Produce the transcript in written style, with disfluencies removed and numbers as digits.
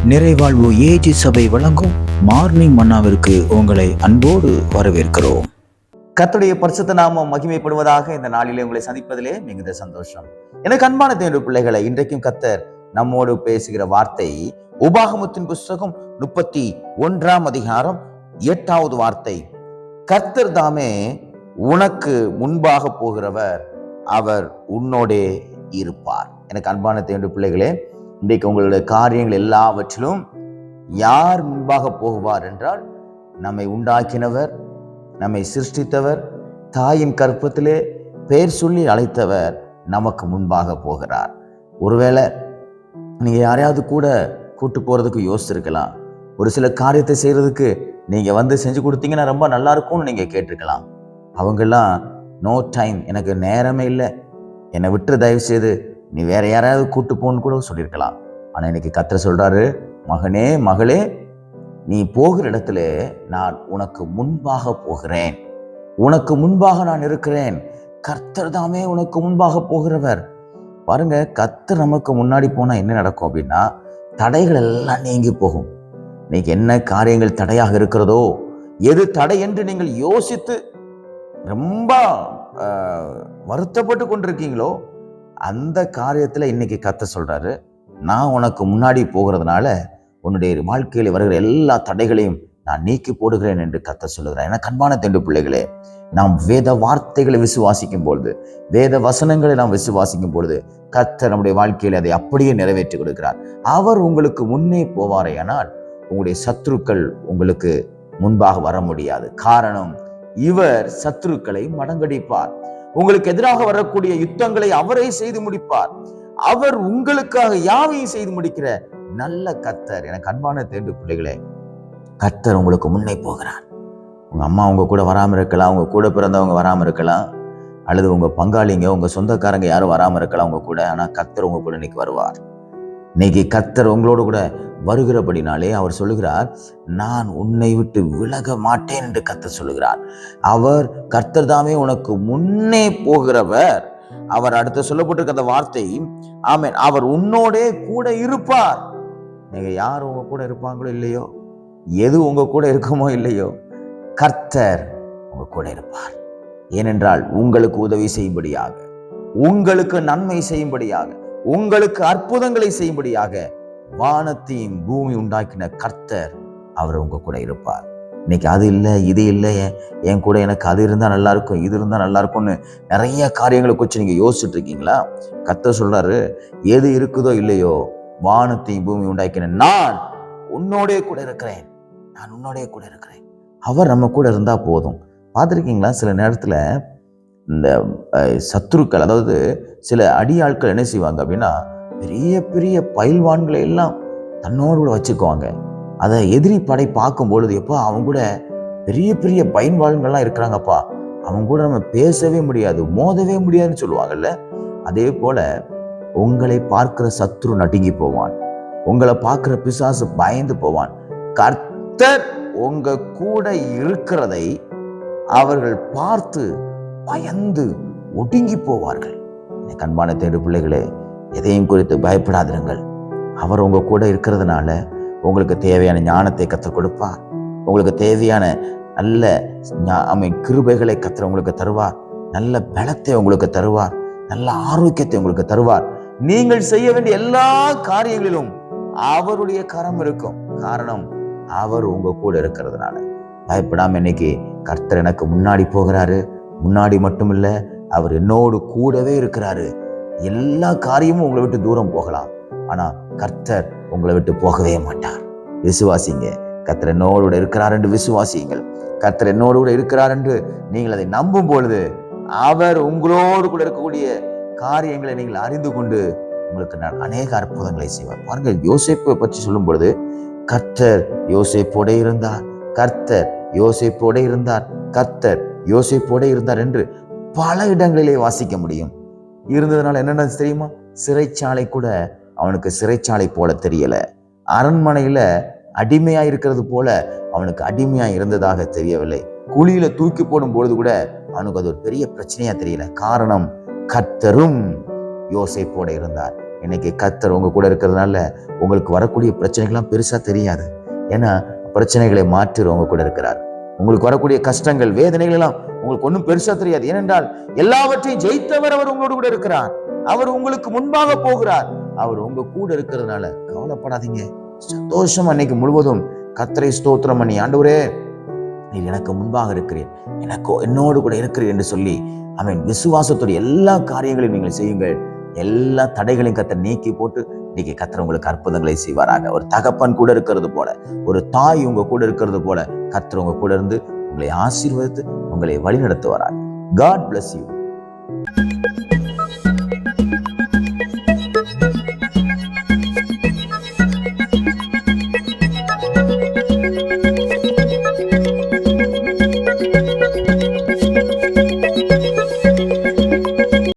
நிறைவாழ்வு AG சபை வழங்கும் morning மன்னாவிற்கு உங்களை அன்போடு வரவேற்கிறோம். கர்த்தருடைய பரிசுத்த நாமம் மகிமைப்படுவதாக. இந்த நாளிலே உங்களை சந்திப்பதிலே மிகுந்த சந்தோஷம். எனக்கு அன்பான தேவனுடைய பிள்ளைகளை, இன்றைக்கும் கர்த்தர் நம்மோடு பேசுகிற வார்த்தை உபாகமத்தின் புஸ்தகம் 31 அதிகாரம் 8வது வார்த்தை. கர்த்தர் தாமே உனக்கு முன்பாக போகிறவர், அவர் உன்னோடே இருப்பார். எனக்கு அன்பான தேவனுடைய பிள்ளைகளே, இன்றைக்கு உங்களுடைய காரியங்கள் எல்லாவற்றிலும் யார் முன்பாக போகுவார் என்றால், நம்மை உண்டாக்கினவர், நம்மை சிருஷ்டித்தவர், தாயின் கற்பத்திலே பெயர் சொல்லி அழைத்தவர் நமக்கு முன்பாக போகிறார். ஒருவேளை நீங்க யாரையாவது கூட கூட்டு போறதுக்கு யோசிச்சிருக்கலாம். ஒரு சில காரியத்தை செய்யறதுக்கு நீங்க செஞ்சு கொடுத்தீங்கன்னா ரொம்ப நல்லா இருக்கும்னு நீங்க கேட்டிருக்கலாம். அவங்கெல்லாம் நோ டைம், எனக்கு நேரமே இல்லை, என்னை விட்டு தயவு செய்து நீ வேற யாராவது கூட்டு போன்னு கூட சொல்லியிருக்கலாம். ஆனா இன்னைக்கு கர்த்தர் சொல்றாரு, மகனே மகளே, நீ போகிற இடத்துல நான் உனக்கு முன்பாக போகிறேன், உனக்கு முன்பாக நான் இருக்கிறேன். கர்த்தர் தாமே உனக்கு முன்பாக போகிறவர். பாருங்க, கர்த்தர் நமக்கு முன்னாடி போனா என்ன நடக்கும் அப்படின்னா, தடைகள் எல்லாம் நீங்கி போகும். இன்னைக்கு என்ன காரியங்கள் தடையாக இருக்கிறதோ, எது தடை என்று நீங்கள் யோசித்து ரொம்ப வருத்தப்பட்டு கொண்டிருக்கீங்களோ, அந்த காரியத்துல இன்னைக்கு கர்த்தர் சொல்றாரு, நான் உனக்கு முன்னாடி போகிறதுனால உன்னுடைய வாழ்க்கையில் வருகிற எல்லா தடைகளையும் நான் நீக்கி போடுகிறேன் என்று கர்த்தர் சொல்லுகிறேன். எனக்கு அன்பான தேவனுடைய பிள்ளைகளே, நாம் வேத வார்த்தைகளை விசுவாசிக்கும் பொழுது, வேத வசனங்களை நாம் விசுவாசிக்கும் பொழுது, கர்த்தர் நம்முடைய வாழ்க்கையில் அதை அப்படியே நிறைவேற்றி கொடுக்கிறார். அவர் உங்களுக்கு முன்னே போவாரேயானால் உங்களுடைய சத்துருக்கள் உங்களுக்கு முன்பாக வர முடியாது. காரணம், இவர் சத்துருக்களை மடங்கடிப்பார். உங்களுக்கு எதிராக வரக்கூடிய யுத்தங்களை அவரே செய்து முடிப்பார். அவர் உங்களுக்காக யாவையும் செய்து முடிக்கிற நல்ல கர்த்தர். எனக்கு அன்பான தேவனுடைய பிள்ளைகளே, கர்த்தர் உங்களுக்கு முன்னே போகிறார். உங்க அம்மா உங்க கூட வராம இருக்கலாம், உங்க கூட பிறந்தவங்க வராம இருக்கலாம், அல்லது உங்க பங்காளிங்க, உங்க சொந்தக்காரங்க யாரும் வராம இருக்கலாம் உங்க கூட. ஆனா கர்த்தர் உங்க கூட இன்னைக்கு வருவார். இன்னைக்கு கர்த்தர் உங்களோடு கூட வருகிறபடினாலே அவர் சொல்லுகிறார், நான் உன்னை விட்டு விலக மாட்டேன் என்று கர்த்தர் சொல்லுகிறார். அவர் கர்த்தர் தாமே உனக்கு முன்னே போகிறவர். அவர் அடுத்து சொல்லப்பட்டிருக்க அந்த வார்த்தை, ஆமென், அவர் உன்னோடே கூட இருப்பார். நீங்க யார் உங்க கூட இருப்பாங்களோ இல்லையோ, எது உங்க கூட இருக்குமோ இல்லையோ, கர்த்தர் உங்க கூட இருப்பார். ஏனென்றால் உங்களுக்கு உதவி செய்யும்படியாக, உங்களுக்கு நன்மை செய்யும்படியாக, உங்களுக்கு அற்புதங்களை செய்யும்படியாக வானத்தையும் பூமி உண்டாக்கின கர்த்தர் அவர் உங்க கூட இருப்பார். இன்னைக்கு அது இல்லை, இது இல்லை, என் கூட எனக்கு அது இருந்தா நல்லா இருக்கும், இது இருந்தா நல்லா இருக்கும்னு நிறைய காரியங்களை குறித்து நீங்க யோசிச்சுட்டு இருக்கீங்களா? கர்த்தர் சொல்றாரு, எது இருக்குதோ இல்லையோ, வானத்தையும் பூமி உண்டாக்கின நான் உன்னோடே கூட இருக்கிறேன், நான் உன்னோடே கூட இருக்கிறேன். அவர் நம்ம கூட இருந்தா போதும். பார்த்துருக்கீங்களா, சில நேரத்துல இந்த சத்துருக்கள், அதாவது சில அடியாட்கள் என்ன செய்வாங்க அப்படின்னா, பெரிய பெரிய பயில்வான்களை எல்லாம் தன்னோடு கூட வச்சுக்குவாங்க. அதை எதிரி படை பார்க்கும் பொழுது, எப்பா அவங்க கூட பெரிய பெரிய பயில்வான்கள்லாம் இருக்கிறாங்கப்பா, அவங்க கூட நம்ம பேசவே முடியாது, மோதவே முடியாதுன்னு சொல்லுவாங்கல்ல. அதே போல உங்களை பார்க்கிற சத்துரு நடுங்கி போவான், உங்களை பார்க்கிற பிசாசு பயந்து போவான். கர்த்தர் உங்க கூட இருக்கிறதை அவர்கள் பார்த்து பயந்து ஒடுங்கி போவார்கள். அன்பான தேவனுடைய பிள்ளைகளே, எதையும் குறித்து பயப்படாதிருங்கள். அவர் உங்க கூட இருக்கிறதுனால உங்களுக்கு தேவையான ஞானத்தை கற்றுக் கொடுப்பார். உங்களுக்கு தேவையான நல்ல கிருபைகளை கர்த்தர் உங்களுக்கு தருவார். நல்ல பலத்தை உங்களுக்கு தருவார். நல்ல ஆரோக்கியத்தை உங்களுக்கு தருவார். நீங்கள் செய்ய வேண்டிய எல்லா காரியங்களிலும் அவருடைய கரம் இருக்கும். காரணம், அவர் உங்க கூட இருக்கிறதுனால. பயப்படாம இன்னைக்கு கர்த்தர் எனக்கு முன்னாடி போகிறாரு. முன்னாடி மட்டும் இல்ல, அவர் என்னோடு கூடவே இருக்கிறாரு. எல்லா காரியமும் உங்களை விட்டு தூரம் போகலாம், ஆனா கர்த்தர் உங்களை விட்டு போகவே மாட்டார். விசுவாசிங்க, கர்த்தர் என்னோடு இருக்கிறார் என்று விசுவாசியுங்கள். கர்த்தர் என்னோடு கூட இருக்கிறார் என்று நீங்கள் அதை நம்பும் பொழுது, அவர் உங்களோடு கூட இருக்கக்கூடிய காரியங்களை நீங்கள் அறிந்து கொண்டு உங்களுக்கு அநேக அற்புதங்களை செய்வார். பாருங்க, யோசேப்பை பற்றி சொல்லும் பொழுது, கர்த்தர் யோசேப்போட இருந்தார், கர்த்தர் யோசேப்போட இருந்தார், கர்த்தர் யோசேப்போட இருந்தார் என்று பல இடங்களிலே வாசிக்க முடியும். இருந்ததுனால என்னென்ன தெரியுமா? சிறைச்சாலை கூட அவனுக்கு சிறைச்சாலை போல தெரியல. அரண்மனையில அடிமையா இருக்கிறது போல அவனுக்கு அடிமையா இருந்ததாக தெரியவில்லை. குழியில தூக்கி போடும் பொழுது கூட அவனுக்கு அது ஒரு பெரிய பிரச்சனையா தெரியல. காரணம், கர்த்தரும் யோசேப்போட இருந்தார். இன்னைக்கு கர்த்தர் உங்க கூட இருக்கிறதுனால உங்களுக்கு வரக்கூடிய பிரச்சனைகள்லாம் பெருசா தெரியாது. ஏன்னா பிரச்சனைகளை மாற்றி உங்க கூட இருக்கிறார். உங்களுக்கு வரக்கூடிய கஷ்டங்கள், வேதனைகள் எல்லாம் உங்களுக்கு ஒன்றும் பெருசா தெரியாது. ஏனென்றால் எல்லாவற்றையும் ஜெயித்தவர் அவர் உங்களோடு கூட இருக்கிறார். அவர் உங்களுக்கு முன்பாக போகிறார். அவர் உங்க கூட இருக்கிறதுனால கவலைப்படாதீங்க. சந்தோஷம் அன்னைக்கு முழுவதும் கர்த்தரை ஸ்தோத்திரம் பண்ணி, ஆண்டவரே நீர் எனக்கு முன்பாக இருக்கிறேன், என்னோடு கூட இருக்கிறேன் என்று சொல்லி அவன் விசுவாசத்தோட எல்லா காரியங்களையும் நீங்கள் செய்யுங்கள். எல்லா தடைகளையும் கர்த்தர் நீக்கி போட்டு இன்னைக்கு கர்த்தர் உங்களுக்கு அற்புதங்களை செய்வாராக. ஒரு தகப்பன் கூட இருக்கிறது போல, ஒரு தாய் உங்க கூட இருக்கிறது போல கர்த்தர் உங்க கூட இருந்து உங்களை ஆசீர்வதித்து உங்களை வழி நடத்துவாராக. God bless you.